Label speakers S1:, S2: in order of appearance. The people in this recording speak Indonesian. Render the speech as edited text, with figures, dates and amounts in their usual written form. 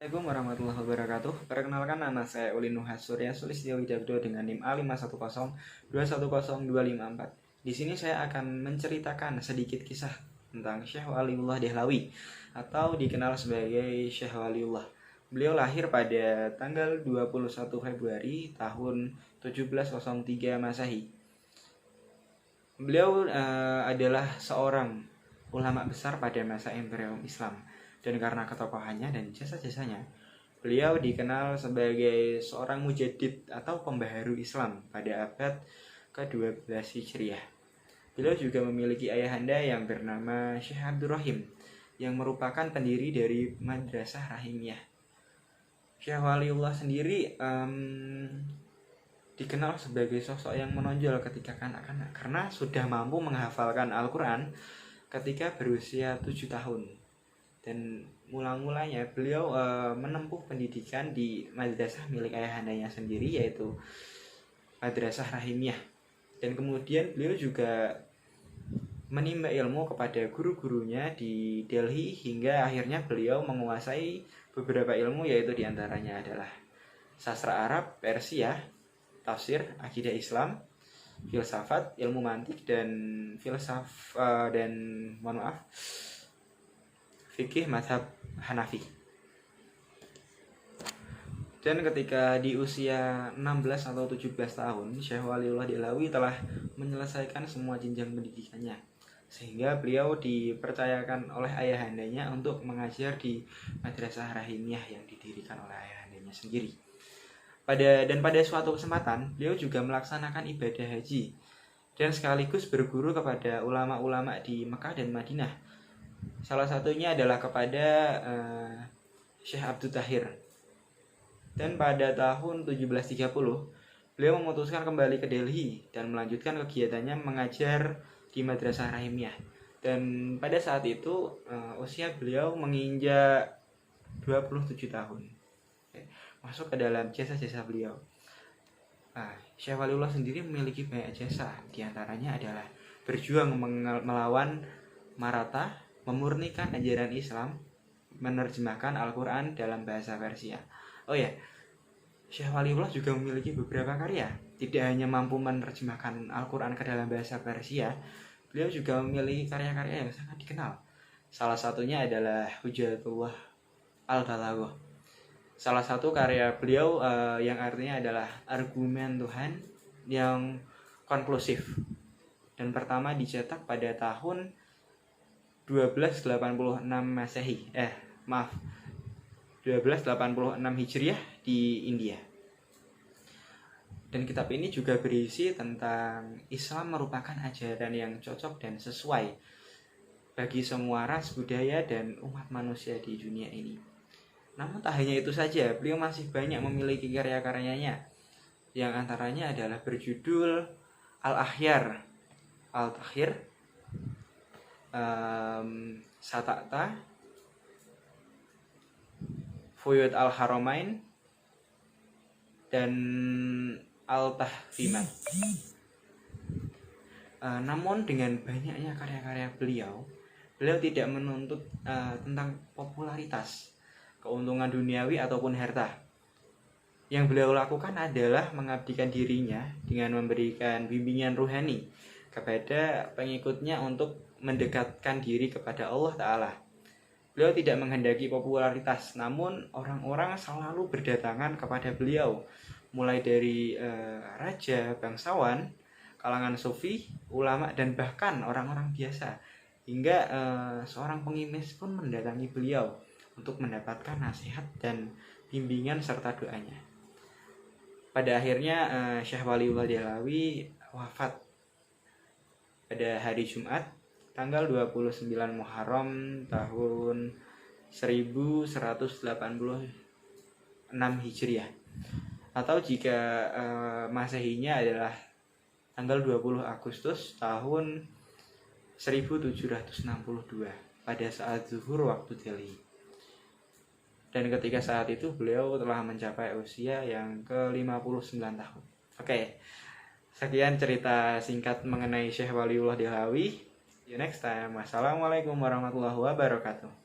S1: Assalamualaikum warahmatullahi wabarakatuh. Perkenalkan, nama saya Ulin Nuhas Surya Sulistyo Widagdo dengan NIM A5102102554. Di sini saya akan menceritakan sedikit kisah tentang Syekh Waliullah Dehlawi atau dikenal sebagai Syekh Waliullah. Beliau lahir pada tanggal 21 Februari tahun 1703 Masehi. Beliau adalah seorang ulama besar pada masa Imperium Islam, dan karena ketokohannya dan jasa-jasanya, beliau dikenal sebagai seorang mujaddid atau pembaharu Islam pada abad ke-12 Hijriah. Beliau juga memiliki ayahanda yang bernama Syekh Abdul Rahim, yang merupakan pendiri dari Madrasah Rahimiyah. Syekh Waliullah sendiri dikenal sebagai sosok yang menonjol ketika kanak-kanak karena sudah mampu menghafalkan Al-Quran ketika berusia 7 tahun. Dan mula-mulanya beliau menempuh pendidikan di madrasah milik ayahandanya sendiri, yaitu Madrasah Rahimiyah. Dan kemudian beliau juga menimba ilmu kepada guru-gurunya di Delhi hingga akhirnya beliau menguasai beberapa ilmu, yaitu diantaranya adalah sastra Arab, Persia, tafsir, akidah Islam, filsafat, ilmu mantik, dan fikih mazhab Hanafi. Dan ketika di usia 16 atau 17 tahun, Syekh Waliullah Dehlawi telah menyelesaikan semua jenjang pendidikannya, sehingga beliau dipercayakan oleh ayahandanya untuk mengajar di Madrasah Rahimiyah yang didirikan oleh ayahandanya sendiri. Pada suatu kesempatan, beliau juga melaksanakan ibadah haji dan sekaligus berguru kepada ulama-ulama di Mekah dan Madinah. Salah satunya adalah kepada Syekh Abdul Tahir. Dan pada tahun 1730, beliau memutuskan kembali ke Delhi dan melanjutkan kegiatannya mengajar di Madrasah Rahimiyah. Dan pada saat itu usia beliau menginjak 27 tahun. Masuk ke dalam jasa-jasa beliau. Syekh Waliullah sendiri memiliki banyak jasa, diantaranya adalah berjuang melawan Maratha, memurnikan ajaran Islam, menerjemahkan Al-Quran dalam bahasa Persia. Syekh Waliullah juga memiliki beberapa karya. Tidak hanya mampu menerjemahkan Al-Quran ke dalam bahasa Persia, beliau juga memiliki karya-karya yang sangat dikenal. Salah satunya adalah Hujjatullah Al-Balaghah. Salah satu karya beliau yang artinya adalah argumen Tuhan yang konklusif, dan pertama dicetak pada tahun 1286 Masehi. 1286 Hijriah di India. Dan kitab ini juga berisi tentang Islam merupakan ajaran yang cocok dan sesuai bagi semua ras, budaya, dan umat manusia di dunia ini. Namun tak hanya itu saja, beliau masih banyak memiliki karya-karyanya, yang antaranya adalah berjudul Al-Ahyar, Al-Tahir, Satata, Fuyud Al-Haramain, dan Al-Tahfimat. Namun dengan banyaknya karya-karya beliau tidak menuntut tentang popularitas, keuntungan duniawi ataupun harta. Yang beliau lakukan adalah mengabdikan dirinya dengan memberikan bimbingan ruhani kepada pengikutnya untuk mendekatkan diri kepada Allah Ta'ala. Beliau tidak menghendaki popularitas, namun orang-orang selalu berdatangan kepada beliau, mulai dari raja, bangsawan, kalangan sufi, ulama, dan bahkan orang-orang biasa, hingga seorang pengemis pun mendatangi beliau untuk mendapatkan nasihat dan bimbingan serta doanya. Pada akhirnya Syekh Waliullah Dehlawi wafat pada hari Jumat tanggal 29 Muharram tahun 1186 Hijriah, atau jika Masehinya adalah tanggal 20 Agustus tahun 1762 pada saat zuhur waktu Delhi. Dan ketika saat itu beliau telah mencapai usia yang ke-59 tahun. Sekian cerita singkat mengenai Syekh Waliullah Dehlawi. See you next time. Wassalamualaikum warahmatullahi wabarakatuh.